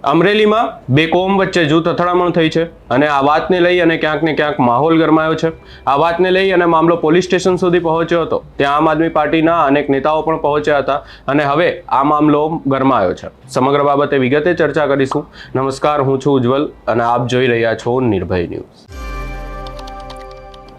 અમરેલીમાં બે કોમ વચ્ચે જૂથ અથડામણ થઈ છે અને આ વાતને લઈ અને ક્યાંક ને ક્યાંક માહોલ ગરમાયો છે। આ વાતને લઈ અને મામલો પોલીસ સ્ટેશન સુધી પહોંચ્યો હતો। ત્યાં આમ આદમી પાર્ટીના અનેક નેતાઓ પણ પહોંચ્યા હતા અને હવે આ મામલો ગરમાયો છે। સમગ્ર બાબતે વિગતે ચર્ચા કરીશું। નમસ્કાર, હું છું ઉજ્જવલ અને આપ જોઈ રહ્યા છો નિર્ભય ન્યૂઝ।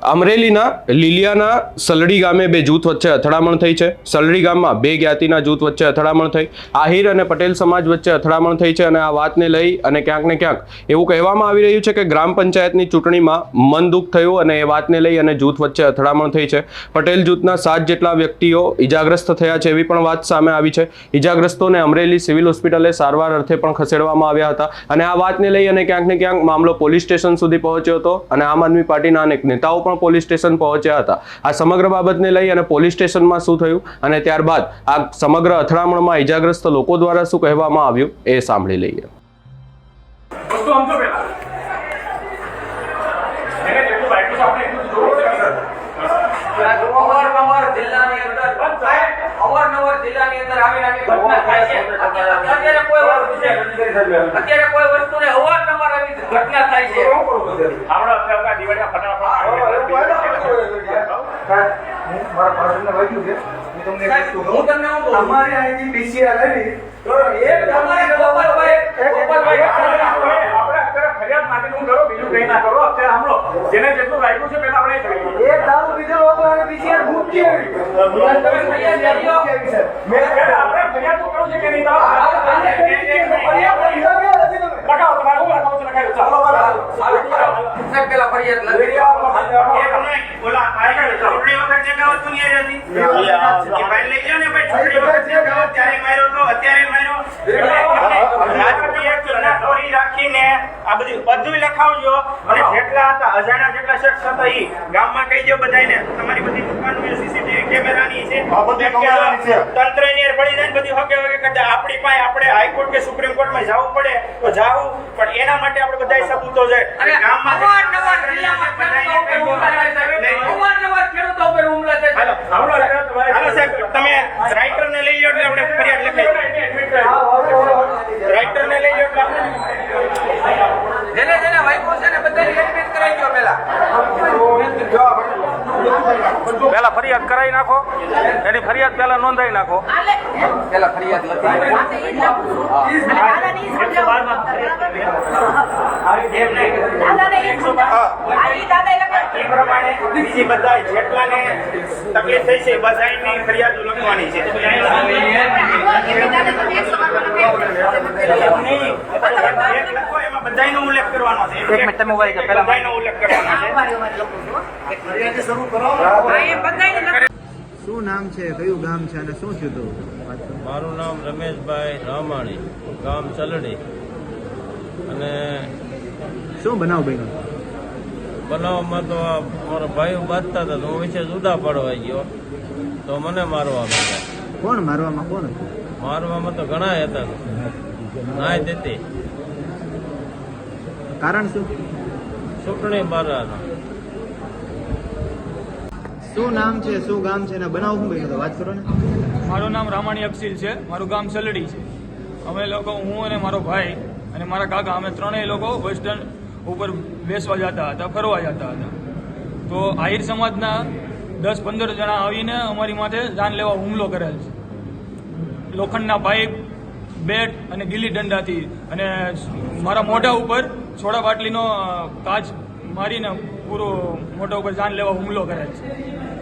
અમરેલીના લીલિયાના સલડી ગામે બે જૂથ વચ્ચે અથડામણ થઈ છે। સલડી ગામમાં બે જ્ઞાતિના જૂથ વચ્ચે અથડામણ થઈ। આહિર અને પટેલ સમાજ વચ્ચે અથડામણ થઈ છે અને આ વાતને લઈ અને ક્યાંક ને ક્યાંક એવું કહેવામાં આવી રહ્યું છે કે ગ્રામ પંચાયતની ચૂંટણીમાં મન દુઃખ થયું અને એ વાતને લઈ અને જૂથ વચ્ચે અથડામણ થઈ છે। પટેલ જૂથના 7 જેટલા વ્યક્તિઓ ઈજાગ્રસ્ત થયા છે એવી પણ વાત સામે આવી છે। ઈજાગ્રસ્તોને અમરેલી સિવિલ હોસ્પિટલે સારવાર અર્થે પણ ખસેડવામાં આવ્યા હતા અને આ વાતને લઈ અને ક્યાંક ને ક્યાંક મામલો પોલીસ સ્ટેશન સુધી પહોંચ્યો હતો અને આમ આદમી પાર્ટીના અનેક નેતાઓ પણ પોલીસ સ્ટેશન પહોંચ્યા હતા। આ સમગ્ર બાબતને લઈ અને પોલીસ સ્ટેશનમાં શું થયું અને ત્યારબાદ આ સમગ્ર અથડામણમાં ઈજાગ્રસ્ત લોકો દ્વારા શું કહેવામાં આવ્યું એ સાંભળી લઈએ। અત્યારે કોઈ વસ્તુને અવારનવાર આવી ઘટના થાય છે। અમારી અહીંથી પીસીઆર આવી ફરિયાદ માટે હું કરો, બીજું કઈ ના કરો। અત્યારે સાંભળો, જેને જેટલું રાખ્યું છે પેલા આપણે એક દારૂ પીધેલો હતો અને પીસીઆર મૂકી આવી આપણે ફરિયાદ તો કરું છે કે નહીં? લખાવો તમારે હું લખાવું છે લખાવી ચાલો પેલા ફરિયાદ લગી બોલા ચૂંટણી વખત જે ગાવ દુનિયા હતી કે ભાઈ લઈ લો ને ભાઈ ચૂંટણી વખત જે ગાવ ત્યારે માર્યો તો અત્યારે માર્યો રાજકીય ચોરી રાખીને આ બધું લખાવજો અને જેટલા હતા અજાણ્યા જેટલા શખ્સ હતા ઈ ગામમાં કહી દો બધાને તમારી બધી દુકાનો સીસીટીવી કેમેરાની છે તંત્રની પડી જાય બધી હકે હકે કરતા આપણી પાસે આપણે હાઈકોર્ટ કે સુપ્રીમ કોર્ટમાં જવું પડે તો જાવું પણ એના માટે આપણે બધા સબૂતો છે ગામમાં તમે રાઇટરને લઈ લો એટલે આપણે ફરિયાદ લખાઈ રાઇટરને લઈ લો એટલે જેને વાઈકો છે ને બધાની એડમિટ કરાવી દો પહેલા ફરિયાદ કરાવી નાખો, એની ફરિયાદ પહેલા નોંધાઈ નાખો। પેલા ફરિયાદ બીજી બધા જેટલાને તકલીફ થઈ છે બધાની ફરિયાદ લખવાની છે। એમાં બધાનો ઉલ્લેખ કરવાનો છે। એક મિનિટ તમે ઉભા રહી જાઓ, પહેલા બધાનો ઉલ્લેખ કરવાનો છે। શું નામ છે, કયું ગામ છે અને શું થયું? મારું નામ રમેશભાઈ રામાણી, ગામ ચલડી। અને શું બનાવ બન્યો? બનાવમાં તો મારા ભાઈઓ બાંધતા હતા તો હું વિશે જુદા પડવા ગયો તો મને મારવા માંડ્યા। કોણ મારવામાં? કોણ હતું? મારવામાં તો ઘણા હતા, નાય દેતી કારણ શું? ચૂંટણી બારાનો। શું નામ છે, શું ગામ છે અને બનાવ શું બન્યો? તો વાત કરો ને। મારું નામ રામાણી અફસીલ છે, મારું ગામ સલડી છે। અમે લોકો, હું અને મારો ભાઈ અને મારા કાકા, અમે ત્રણેય લોકો બસ સ્ટેન્ડ ઉપર બેસવા જતા હતા, ફરવા જતા હતા। તો આહિર સમાજના 10-15 જણા આવીને અમારી માથે જાન લેવા હુમલો કરેલ છે। લોખંડના પાઇપ, બેટ અને ગીલી દંડાથી અને મારા મોઢા ઉપર સોડા બાટલીનો કાચ મારીને પૂરો મોઢા ઉપર જાન લેવા હુમલો કરેલ છે।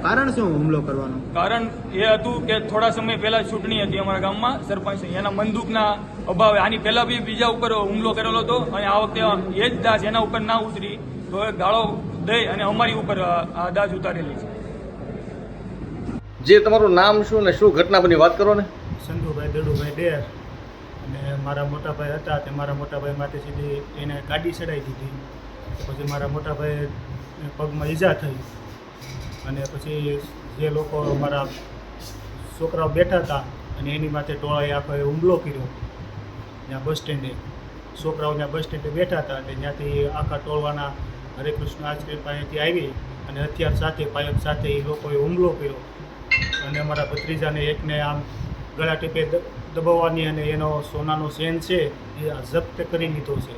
કારણ શું હુમલો કરવાનો? કારણ એ હતું કે થોડા સમય પહેલા ચૂંટણી હતી અમારા ગામમાં સરપંચની, એના મંદુકના અભાવે આની પહેલા બી બીજા ઉપર હુમલો કરેલો હતો અને આ વખતે એ જ દાજ એના ઉપર ના ઉતરી તો એ ગાળો દઈ અને અમારી ઉપર આ દાજ ઉતારેલી છે। જે તમારું નામ શું ને શું ઘટના બની વાત કરો ને। સંધુભાઈ દેડુભાઈ ડેર અને મારા મોટાભાઈ હતા તે મારા મોટાભાઈ માટે સીધી એને ગાડી ચડાવી દીધી। પછી મારા મોટાભાઈ પગમાં ઈજા થઈ અને પછી જે લોકો મારા છોકરાઓ બેઠા હતા અને એની માથે ટોળાએ આખો હુમલો કર્યો। ત્યાં બસ સ્ટેન્ડે છોકરાઓ ત્યાં બસ સ્ટેન્ડે બેઠા હતા અને ત્યાંથી આખા ટોળવાના હરે કૃષ્ણ આશ્રય પાસેથી આવી અને હથિયાર સાથે પાયપ સાથે એ લોકોએ હુમલો કર્યો અને અમારા ભત્રીજાને એકને આમ ગળા ટીપે દબાવવાની અને એનો સોનાનો ચેન છે એ જપ્ત કરી લીધો છે.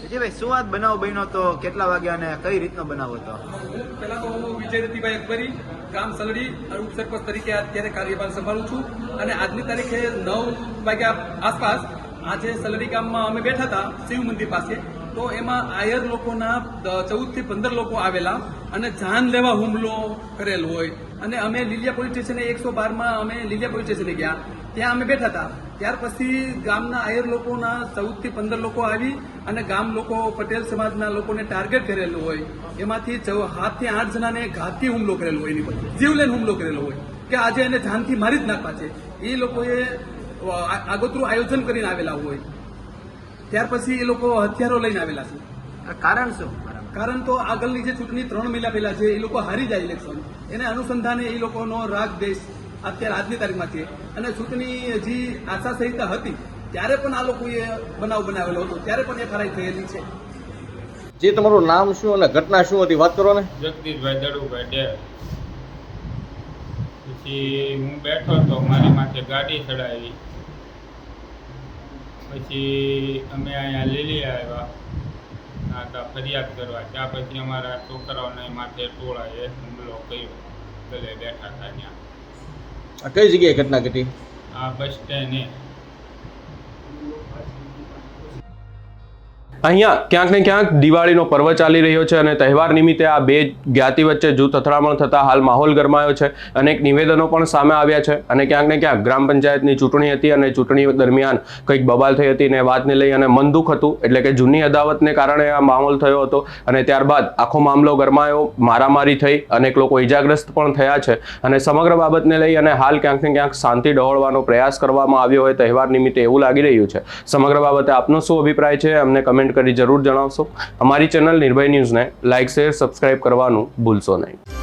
વિજયભાઈ શું વાત બનાવ બન્યો તો કેટલા વાગ્યા અને કઈ રીતનો બનાવ હતો? પહેલા તો હું વિજય રતિભાઈ અકબરી, ગામ સલડી અને ઉપસરપંચ તરીકે અત્યારે કાર્યભાર સંભાળું છું. અને આજની તારીખે 9 વાગ્યા આસપાસ આજે સલડી ગામમાં અમે બેઠા હતા શિવ મંદિર પાસે. તો એમાં આયર લોકોના 14 થી 15 લોકો આવેલા અને જાનલેવા હુમલો કરેલ હોય. અને અમે લીલિયા પોલીસ સ્ટેશને 112માં અમે લીલિયા પોલીસ સ્ટેશને ગયા, ત્યાં અમે બેઠા હતા. ત્યાર પછી ગામના આયર લોકોના 14 થી 15 લોકો આવી અને ગામ લોકો પટેલ સમાજના લોકોને ટાર્ગેટ કરેલું હોય. એમાંથી 7 થી 8 જણાને ઘાતકી હુમલો કરેલો હોય, એની પર જીવલેણ હુમલો કરેલો હોય કે આજે એને જાનથી મારી જ નાખવા છે. એ લોકોએ આગોતરું આયોજન કરીને આવેલા હોય. ત્યાર પછી એ લોકો હથિયારો લઈને આવેલા છે. કારણ શું? કારણ તો આગળની જે ચૂંટણી 3 મહિના પહેલા છે, એ લોકો હારી જાય ઇલેક્શન, એને અનુસંધાને એ લોકોનો રાગ દેશ અત્યારે આજની તારીખમાં છે. અને ચૂંટણી જે આચારસંહિતા હતી ત્યારે પણ આ લોકોએ બનાવ બનાવેલો હતો, ત્યારે પણ FRI થયેલી છે. જે તમારું નામ શું અને ઘટના શું હતી વાત કરો ને. જગદીશભાઈ દડુભાઈ ડેર. પછી હું બેઠો તો મારી માથે ગાડી ચડાવી. પછી અમે અહીંયા લીલી આવ્યા હતા ફરિયાદ કરવા. ત્યાં પછી અમારા છોકરાઓને માથે ટોળાએ હુમલો કર્યો. ગલે બેઠા હતા ત્યાં. કઈ જગ્યાએ ઘટના ઘટી? આ બસ સ્ટેન્ડ. અહીંયા ક્યાંક ને ક્યાંક દિવાળીનો પર્વ ચાલી રહ્યો છે અને તહેવાર નિમિત્તે આ બે જ્ઞાતિ વચ્ચે જૂથ અથડામણ થતાં હાલ માહોલ ગરમાયો છે. અનેક નિવેદનો પણ સામે આવ્યા છે અને ક્યાંક ને ક્યાંક ગ્રામ પંચાયતની ચૂંટણી હતી અને ચૂંટણી દરમિયાન કંઈક બબાલ થઈ હતી ને વાતને લઈ અને મન દુઃખ હતું. એટલે કે જૂની અદાવતને કારણે આ માહોલ થયો હતો અને ત્યારબાદ આખો મામલો ગરમાયો, મારામારી થઈ, અનેક લોકો ઇજાગ્રસ્ત પણ થયા છે. અને સમગ્ર બાબતને લઈ અને હાલ ક્યાંક ને ક્યાંક શાંતિ ડહોળવાનો પ્રયાસ કરવામાં આવ્યો હોય તહેવાર નિમિત્તે એવું લાગી રહ્યું છે. સમગ્ર બાબતે આપનો શું અભિપ્રાય છે અમને કમેન્ટ કરી જરૂર જણાવશો. અમારી ચેનલ નિર્ભય ન્યૂઝને લાઇક, શેર, સબસ્ક્રાઇબ કરવાનું ભૂલશો નહીં.